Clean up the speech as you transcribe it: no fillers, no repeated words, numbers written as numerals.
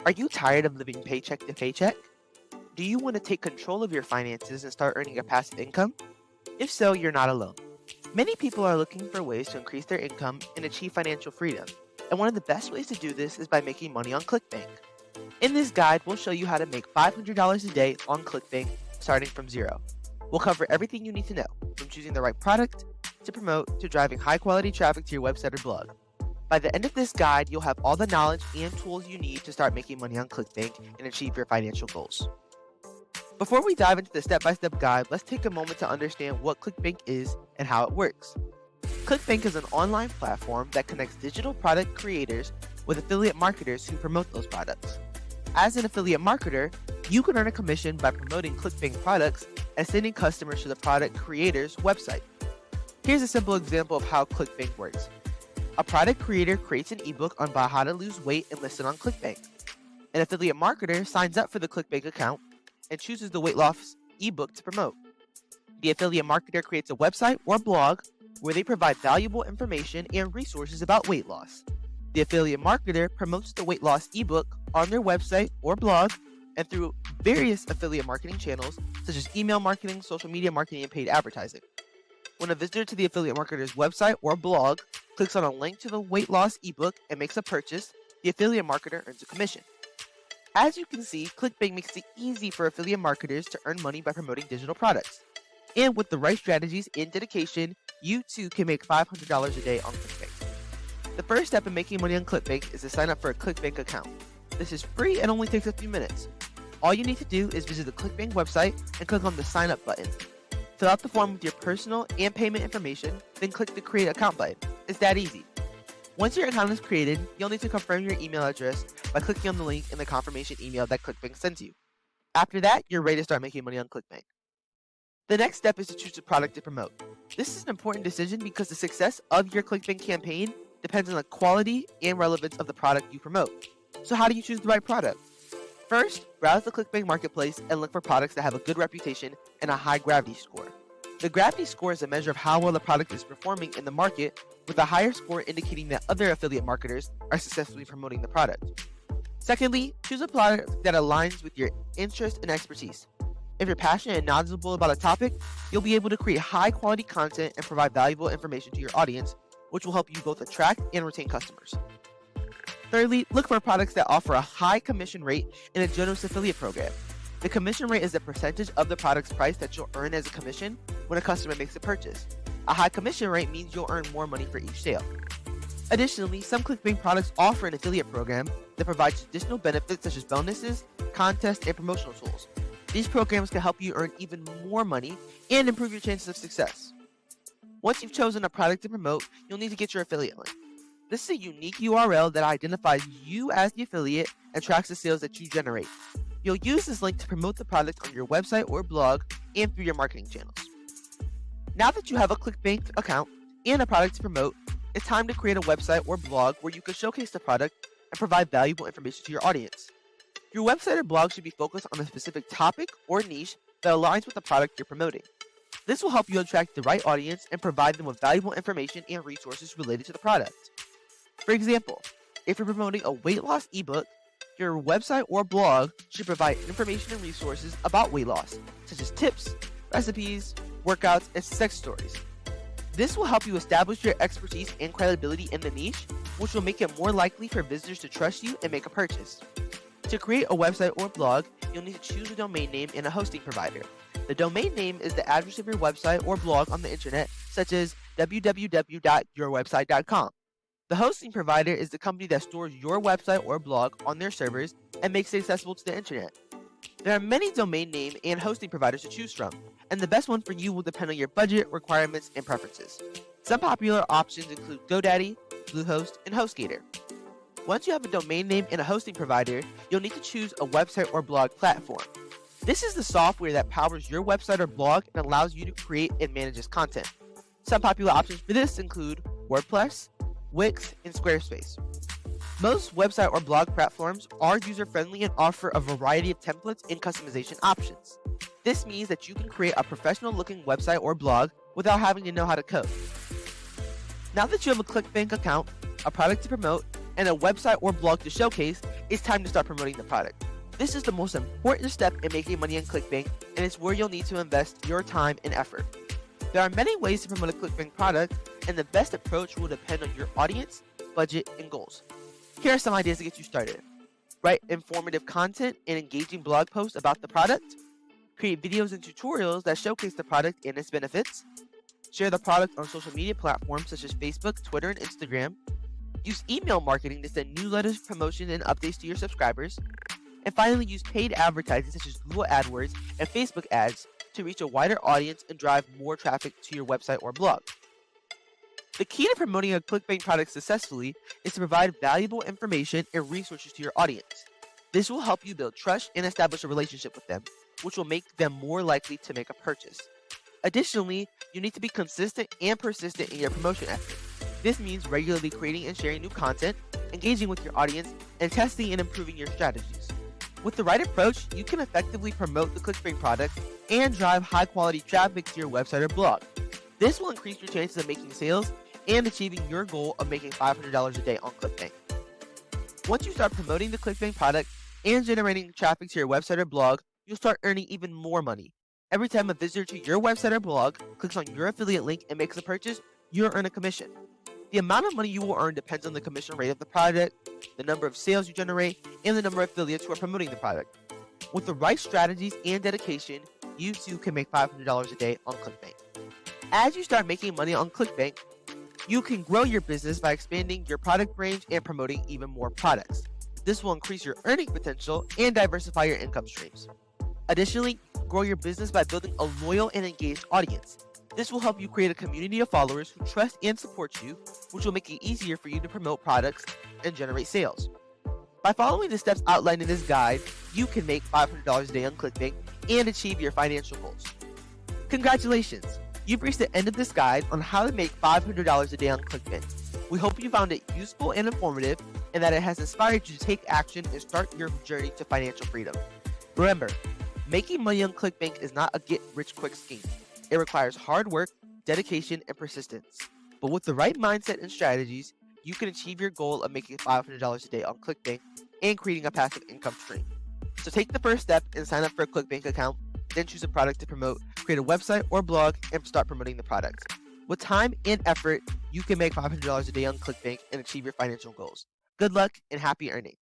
Are you tired of living paycheck to paycheck? Do you want to take control of your finances and start earning a passive income? If so, you're not alone. Many people are looking for ways to increase their income and achieve financial freedom, and one of the best ways to do this is by making money on Clickbank. In this guide, we'll show you how to make $500 a day on Clickbank starting from zero. We'll cover everything you need to know, from choosing the right product to promote to driving high-quality traffic to your website or blog. By the end of this guide, you'll have all the knowledge and tools you need to start making money on Clickbank and achieve your financial goals. Before we dive into the step-by-step guide, let's take a moment to understand what Clickbank is and how it works. Clickbank is an online platform that connects digital product creators with affiliate marketers who promote those products. As an affiliate marketer, you can earn a commission by promoting Clickbank products and sending customers to the product creator's website. Here's a simple example of how Clickbank works. A product creator creates an ebook on how to lose weight and lists it on Clickbank. An affiliate marketer signs up for the Clickbank account and chooses the weight loss ebook to promote. The affiliate marketer creates a website or blog where they provide valuable information and resources about weight loss. The affiliate marketer promotes the weight loss ebook on their website or blog and through various affiliate marketing channels such as email marketing, social media marketing, and paid advertising. When a visitor to the affiliate marketer's website or blog clicks on a link to the weight loss ebook and makes a purchase, the affiliate marketer earns a commission. As you can see, Clickbank makes it easy for affiliate marketers to earn money by promoting digital products. And with the right strategies and dedication, you too can make $500 a day on Clickbank. The first step in making money on Clickbank is to sign up for a Clickbank account. This is free and only takes a few minutes. All you need to do is visit the Clickbank website and click on the sign up button. Fill out the form with your personal and payment information, then click the create account button. It's that easy. Once your account is created, you'll need to confirm your email address by clicking on the link in the confirmation email that Clickbank sends you. After that, you're ready to start making money on Clickbank. The next step is to choose a product to promote. This is an important decision because the success of your Clickbank campaign depends on the quality and relevance of the product you promote. So how do you choose the right product? First, browse the Clickbank marketplace and look for products that have a good reputation and a high gravity score. The gravity score is a measure of how well the product is performing in the market, with a higher score indicating that other affiliate marketers are successfully promoting the product. Secondly, choose a product that aligns with your interest and expertise. If you're passionate and knowledgeable about a topic, you'll be able to create high-quality content and provide valuable information to your audience, which will help you both attract and retain customers. Thirdly, look for products that offer a high commission rate and a generous affiliate program. The commission rate is the percentage of the product's price that you'll earn as a commission when a customer makes a purchase. A high commission rate means you'll earn more money for each sale. Additionally, some Clickbank products offer an affiliate program that provides additional benefits such as bonuses, contests, and promotional tools. These programs can help you earn even more money and improve your chances of success. Once you've chosen a product to promote, you'll need to get your affiliate link. This is a unique URL that identifies you as the affiliate and tracks the sales that you generate. You'll use this link to promote the product on your website or blog and through your marketing channels. Now that you have a Clickbank account and a product to promote, it's time to create a website or blog where you can showcase the product and provide valuable information to your audience. Your website or blog should be focused on a specific topic or niche that aligns with the product you're promoting. This will help you attract the right audience and provide them with valuable information and resources related to the product. For example, if you're promoting a weight loss ebook, your website or blog should provide information and resources about weight loss, such as tips, recipes, workouts, and success stories. This will help you establish your expertise and credibility in the niche, which will make it more likely for visitors to trust you and make a purchase. To create a website or blog, you'll need to choose a domain name and a hosting provider. The domain name is the address of your website or blog on the internet, such as www.yourwebsite.com. The hosting provider is the company that stores your website or blog on their servers and makes it accessible to the internet. There are many domain name and hosting providers to choose from, and the best one for you will depend on your budget, requirements, and preferences. Some popular options include GoDaddy, Bluehost, and HostGator. Once you have a domain name and a hosting provider, you'll need to choose a website or blog platform. This is the software that powers your website or blog and allows you to create and manage its content. Some popular options for this include WordPress, Wix, and Squarespace. Most website or blog platforms are user-friendly and offer a variety of templates and customization options. This means that you can create a professional-looking website or blog without having to know how to code. Now that you have a Clickbank account, a product to promote, and a website or blog to showcase, it's time to start promoting the product. This is the most important step in making money on Clickbank, and it's where you'll need to invest your time and effort. There are many ways to promote a Clickbank product, and the best approach will depend on your audience, budget, and goals. Here are some ideas to get you started. Write informative content and engaging blog posts about the product. Create videos and tutorials that showcase the product and its benefits. Share the product on social media platforms such as Facebook, Twitter, and Instagram. Use email marketing to send newsletters, promotions, and updates to your subscribers. And finally, use paid advertising such as Google AdWords and Facebook ads to reach a wider audience and drive more traffic to your website or blog. The key to promoting a Clickbank product successfully is to provide valuable information and resources to your audience. This will help you build trust and establish a relationship with them, which will make them more likely to make a purchase. Additionally, you need to be consistent and persistent in your promotion efforts. This means regularly creating and sharing new content, engaging with your audience, and testing and improving your strategies. With the right approach, you can effectively promote the Clickbank product and drive high-quality traffic to your website or blog. This will increase your chances of making sales and achieving your goal of making $500 a day on Clickbank. Once you start promoting the Clickbank product and generating traffic to your website or blog, you'll start earning even more money. Every time a visitor to your website or blog clicks on your affiliate link and makes a purchase, you'll earn a commission. The amount of money you will earn depends on the commission rate of the product, the number of sales you generate, and the number of affiliates who are promoting the product. With the right strategies and dedication, you too can make $500 a day on Clickbank. As you start making money on Clickbank, you can grow your business by expanding your product range and promoting even more products. This will increase your earning potential and diversify your income streams. Additionally, grow your business by building a loyal and engaged audience. This will help you create a community of followers who trust and support you, which will make it easier for you to promote products and generate sales. By following the steps outlined in this guide, you can make $500 a day on Clickbank and achieve your financial goals. Congratulations! You've reached the end of this guide on how to make $500 a day on Clickbank. We hope you found it useful and informative, and that it has inspired you to take action and start your journey to financial freedom. Remember, making money on Clickbank is not a get-rich-quick scheme. It requires hard work, dedication, and persistence. But with the right mindset and strategies, you can achieve your goal of making $500 a day on Clickbank and creating a passive income stream. So take the first step and sign up for a Clickbank account, then choose a product to promote, create a website or blog, and start promoting the product. With time and effort, you can make $500 a day on Clickbank and achieve your financial goals. Good luck and happy earning.